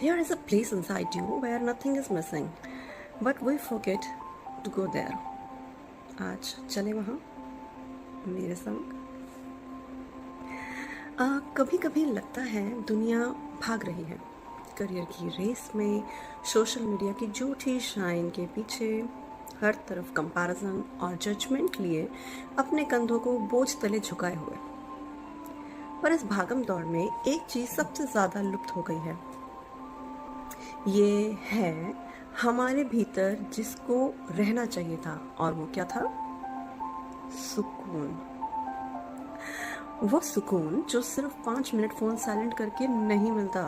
There is a place inside you where nothing is missing, but we forget to go there. आज चले वहाँ मेरे संग। कभी कभी लगता है दुनिया भाग रही है करियर की रेस में, सोशल मीडिया की झूठी शाइन के पीछे, हर तरफ कंपैरिजन और जजमेंट लिए अपने कंधों को बोझ तले झुकाए हुए। पर इस भागम दौड़ में एक चीज सबसे ज्यादा लुप्त हो गई है। ये है हमारे भीतर जिसको रहना चाहिए था, और वो क्या था? सुकून। वो सुकून जो सिर्फ 5 मिनट फोन साइलेंट करके नहीं मिलता।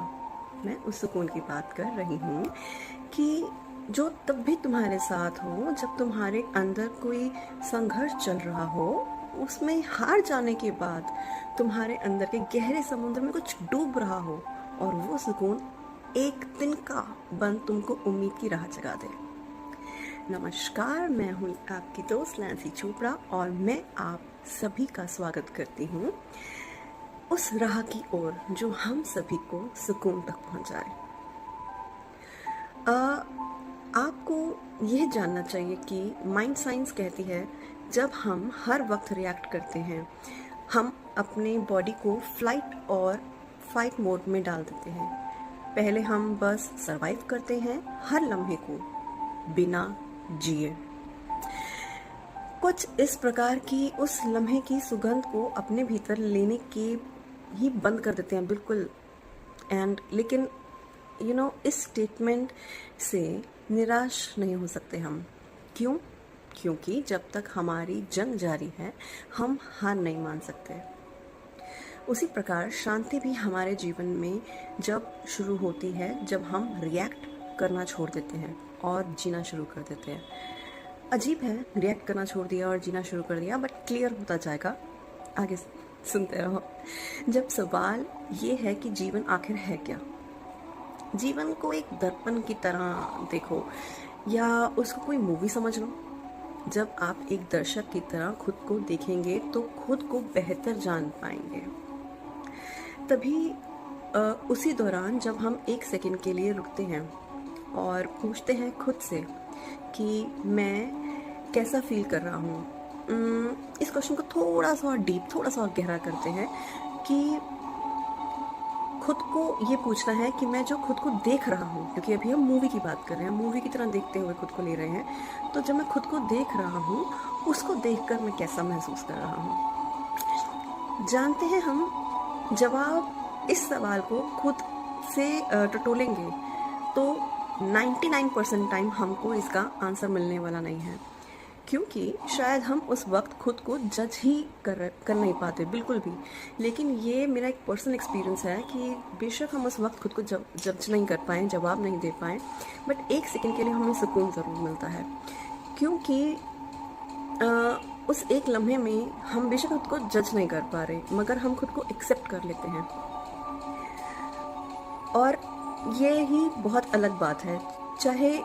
मैं उस सुकून की बात कर रही हूँ कि जो तब भी तुम्हारे साथ हो जब तुम्हारे अंदर कोई संघर्ष चल रहा हो, उसमें हार जाने के बाद तुम्हारे अंदर के गहरे समुद्र में कुछ डूब रहा हो, और वो सुकून एक दिन का बंद तुमको उम्मीद की राह जगा दे। नमस्कार, मैं हूँ आपकी दोस्त नैन्सी चोपड़ा, और मैं आप सभी का स्वागत करती हूँ उस राह की ओर जो हम सभी को सुकून तक पहुँचाए। आपको यह जानना चाहिए कि माइंड साइंस कहती है जब हम हर वक्त रिएक्ट करते हैं, हम अपने बॉडी को फ्लाइट और फाइट मोड में डाल देते हैं। पहले हम बस सरवाइव करते हैं हर लम्हे को बिना जिए। कुछ इस प्रकार की उस लम्हे की सुगंध को अपने भीतर लेने के ही बंद कर देते हैं बिल्कुल। लेकिन इस स्टेटमेंट से निराश नहीं हो सकते हम। क्यों? क्योंकि जब तक हमारी जंग जारी है हम हार नहीं मान सकते। उसी प्रकार शांति भी हमारे जीवन में जब शुरू होती है जब हम रिएक्ट करना छोड़ देते हैं और जीना शुरू कर देते हैं। अजीब है, रिएक्ट करना छोड़ दिया और जीना शुरू कर दिया, बट क्लियर होता जाएगा, आगे सुनते रहो। जब सवाल ये है कि जीवन आखिर है क्या, जीवन को एक दर्पण की तरह देखो या उसको कोई मूवी समझ लो। जब आप एक दर्शक की तरह खुद को देखेंगे तो खुद को बेहतर जान पाएंगे। तभी उसी दौरान जब हम एक सेकंड के लिए रुकते हैं और पूछते हैं खुद से कि मैं कैसा फील कर रहा हूँ, इस क्वेश्चन को थोड़ा सा और डीप, थोड़ा सा और गहरा करते हैं कि खुद को ये पूछना है कि मैं जो खुद को देख रहा हूँ, क्योंकि अभी हम मूवी की बात कर रहे हैं, मूवी की तरह देखते हुए खुद को ले रहे हैं, तो जब मैं खुद को देख रहा हूँ उसको देखकर मैं कैसा महसूस कर रहा हूँ। जानते हैं हम जवाब इस सवाल को खुद से टटोलेंगे तो 99% टाइम हमको इसका आंसर मिलने वाला नहीं है, क्योंकि शायद हम उस वक्त खुद को जज ही कर नहीं पाते बिल्कुल भी। लेकिन ये मेरा एक पर्सनल एक्सपीरियंस है कि बेशक हम उस वक्त खुद को जज नहीं कर पाएँ, जवाब नहीं दे पाएँ, बट एक सेकंड के लिए हमें सुकून ज़रूर मिलता है। क्योंकि उस एक लम्हे में हम बेशक खुद को जज नहीं कर पा रहे, मगर हम खुद को एक्सेप्ट कर लेते हैं, और ये ही बहुत अलग बात है। चाहे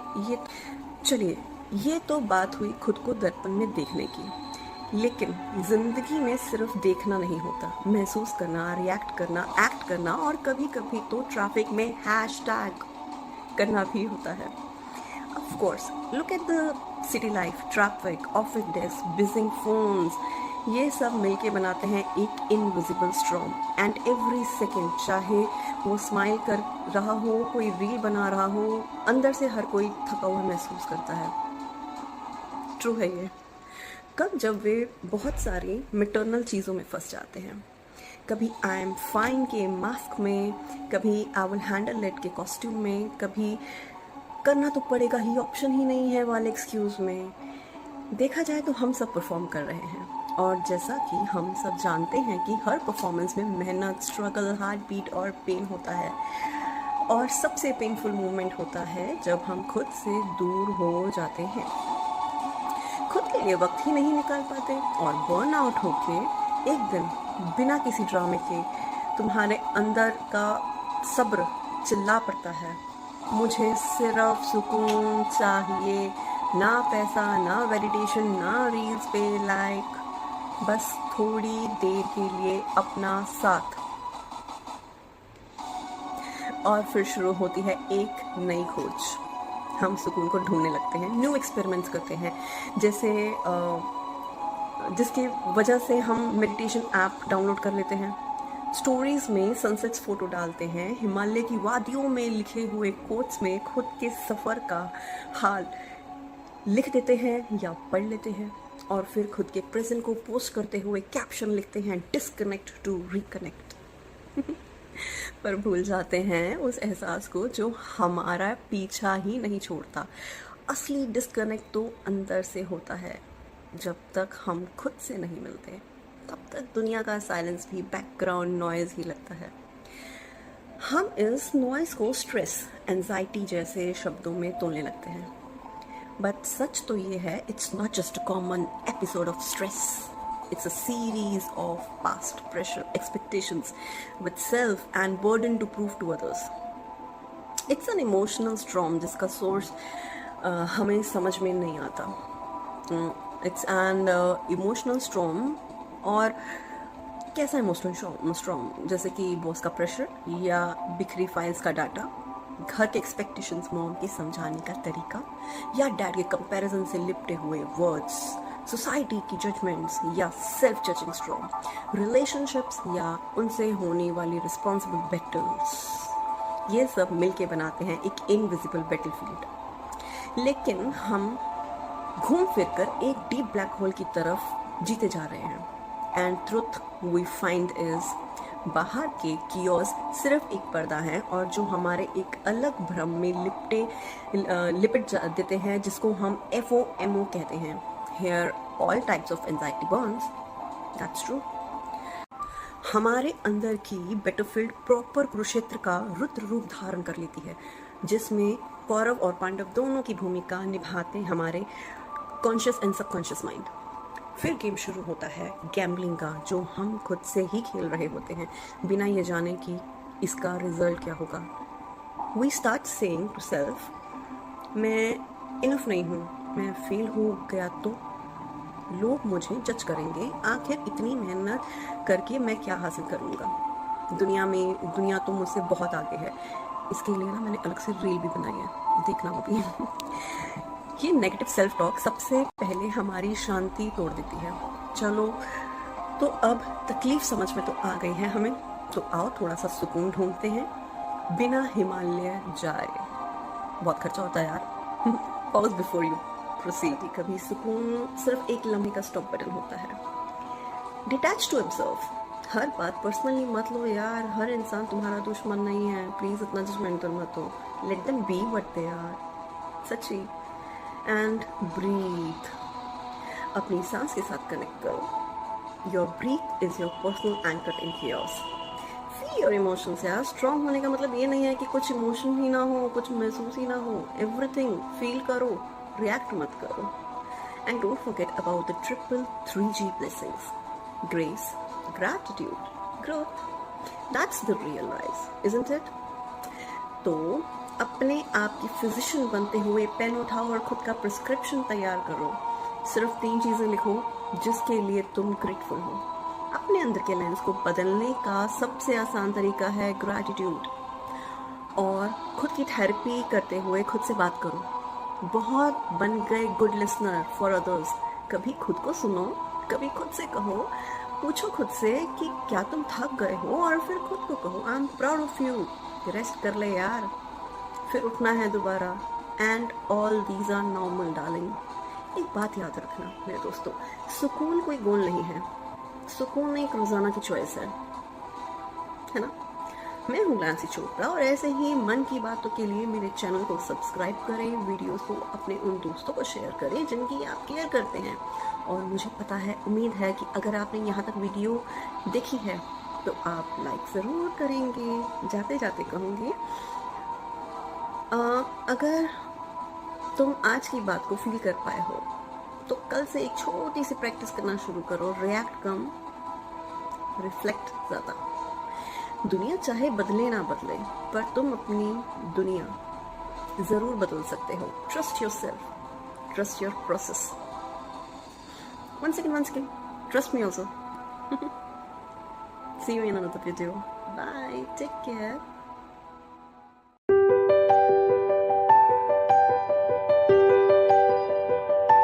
चलिए, ये तो बात हुई खुद को दर्पण में देखने की, लेकिन जिंदगी में सिर्फ देखना नहीं होता, महसूस करना, रिएक्ट करना, एक्ट करना, और कभी कभी तो ट्रैफिक में हैशटैग करना भी होता है। Of course, look at the city life, traffic, office desk, buzzing phones, ये सब मिलके बनाते हैं एक invisible storm. And every second, चाहे वो स्माइल कर रहा हो, कोई रील बना रहा हो, अंदर से हर कोई थका हुआ महसूस करता है। ट्रू है ये। कब? जब वे बहुत सारी मैटरनल चीज़ों में फंस जाते हैं। कभी आई एम फाइन के मास्क में, कभी आई विल हैंडल इट के कॉस्ट्यूम में, कभी करना तो पड़ेगा ही, ऑप्शन ही नहीं है वाले एक्सक्यूज़ में। देखा जाए तो हम सब परफॉर्म कर रहे हैं, और जैसा कि हम सब जानते हैं कि हर परफॉर्मेंस में मेहनत, स्ट्रगल, हार्ट बीट और पेन होता है, और सबसे पेनफुल मोमेंट होता है जब हम खुद से दूर हो जाते हैं, खुद के लिए वक्त ही नहीं निकाल पाते, और बर्न आउट होके एक दिन बिना किसी ड्रामे के तुम्हारे अंदर का सब्र चिल्ला पड़ता है, मुझे सिर्फ सुकून चाहिए, ना पैसा, ना वैलिडेशन, ना रील्स पे लाइक, बस थोड़ी देर के लिए अपना साथ। और फिर शुरू होती है एक नई खोज। हम सुकून को ढूंढने लगते हैं, न्यू एक्सपेरिमेंट्स करते हैं, जैसे जिसकी वजह से हम मेडिटेशन ऐप डाउनलोड कर लेते हैं, स्टोरीज में सनसेट्स फोटो डालते हैं, हिमालय की वादियों में लिखे हुए कोट्स में खुद के सफ़र का हाल लिख देते हैं या पढ़ लेते हैं, और फिर खुद के प्रेजेंट को पोस्ट करते हुए कैप्शन लिखते हैं, डिस्कनेक्ट टू रिकनेक्ट। पर भूल जाते हैं उस एहसास को जो हमारा पीछा ही नहीं छोड़ता। असली डिस्कनेक्ट तो अंदर से होता है। जब तक हम खुद से नहीं मिलते तब तक दुनिया का साइलेंस भी बैकग्राउंड नॉइज ही लगता है। हम इस नॉइज को स्ट्रेस, एंजाइटी जैसे शब्दों में तोलने लगते हैं, बट सच तो ये है, it's not just a common episode of stress, it's a series of past pressure, expectations with self and burden to prove to others. It's an emotional storm जिसका सोर्स हमें समझ में नहीं आता। इट्स एन इमोशनल स्टॉर्म, और कैसा emotional storm? जैसे कि बॉस का प्रेशर, या बिखरी फाइल्स का डाटा, घर के एक्सपेक्टेशंस, मॉम के समझाने का तरीका, या डैड के कंपैरिजन से लिपटे हुए वर्ड्स, सोसाइटी की जजमेंट्स या सेल्फ जजिंग स्टॉर्म, रिलेशनशिप्स या उनसे होने वाली रिस्पॉन्सिबल बैटल्स। ये सब मिलके बनाते हैं एक इनविजिबल बैटलफील्ड। लेकिन हम घूम फिर कर एक डीप ब्लैक होल की तरफ जीते जा रहे हैं। And truth we find is बाहर के कियोस सिर्फ एक पर्दा है, और जो हमारे एक अलग भ्रम में लिपट देते हैं, जिसको हम FOMO कहते हैं, here all types of anxiety burns. That's true. हमारे अंदर की बैटलफील्ड प्रॉपर कुरुक्षेत्र का रुद्र रूप धारण कर लेती है, जिसमें कौरव और पांडव दोनों की भूमिका निभाते हमारे कॉन्शियस एंड सबकॉन्शियस माइंड। फिर गेम शुरू होता है गैम्बलिंग का, जो हम खुद से ही खेल रहे होते हैं, बिना ये जाने कि इसका रिजल्ट क्या होगा। We start saying to self, मैं इनफ नहीं हूँ, मैं फेल हो गया तो लोग मुझे जज करेंगे, आखिर इतनी मेहनत करके मैं क्या हासिल करूँगा, दुनिया तो मुझसे बहुत आगे है। इसके लिए ना मैंने अलग से रील भी बनाई है, देखना वो भी। ये नेगेटिव सेल्फ टॉक सबसे पहले हमारी शांति तोड़ देती है। चलो, तो अब तकलीफ समझ में तो आ गई है हमें, तो आओ थोड़ा सा सुकून ढूंढते हैं बिना हिमालय जाए। बहुत खर्चा होता है यार। Pause before you proceed. कभी सुकून सिर्फ एक लम्हे का स्टॉप बटन होता है। Detach to observe. हर बात पर्सनली मत लो यार, हर इंसान तुम्हारा दुश्मन नहीं है, प्लीज इतना जजमेंटल मत हो। Let them be what they are. सच्ची। And breathe. अपनी सांस के साथ कनेक्ट करो। Your breath is your personal anchor in chaos। Feel your emotions यार। स्ट्रांग होने का मतलब ये नहीं है कि कुछ इमोशन ही ना हो, कुछ महसूस ही ना हो। एवरीथिंग फील करो, रिएक्ट मत करो। And don't forget about the triple 3G blessings: grace, gratitude, growth. That's the real rise, isn't it? तो अपने आप की फिजिशियन बनते हुए पेन उठाओ और खुद का प्रिस्क्रिप्शन तैयार करो। सिर्फ 3 चीज़ें लिखो जिसके लिए तुम ग्रेटफुल हो। अपने अंदर के लेंस को बदलने का सबसे आसान तरीका है ग्रैटिट्यूड। और खुद की थेरेपी करते हुए खुद से बात करो। बहुत बन गए गुड लिसनर फॉर अदर्स। कभी खुद को सुनो, कभी खुद से कहो। पूछो खुद से कि क्या तुम थक गए हो, और फिर खुद को कहो I am proud of you. Rest कर ले यार, फिर उठना है दोबारा। And all these are normal darling. एक बात याद रखना मेरे दोस्तों, सुकून कोई गोल नहीं है, सुकून एक रोजाना की चॉइस है ना। मैं हूँ नैंसी चोपड़ा, और ऐसे ही मन की बातों के लिए मेरे चैनल को सब्सक्राइब करें, वीडियोस को अपने उन दोस्तों को शेयर करें जिनकी आप केयर करते हैं। और मुझे पता है, उम्मीद है कि अगर आपने यहाँ तक वीडियो देखी है तो आप लाइक ज़रूर करेंगे। जाते जाते कहूँगी, अगर तुम आज की बात को फील कर पाए हो तो कल से एक छोटी सी प्रैक्टिस करना शुरू करो। रिएक्ट कम, रिफ्लेक्ट ज़्यादा। दुनिया चाहे बदले ना बदले, पर तुम अपनी दुनिया ज़रूर बदल सकते हो। Trust your self, trust your process. Once again, trust me also. See you in another video. Bye. Take care.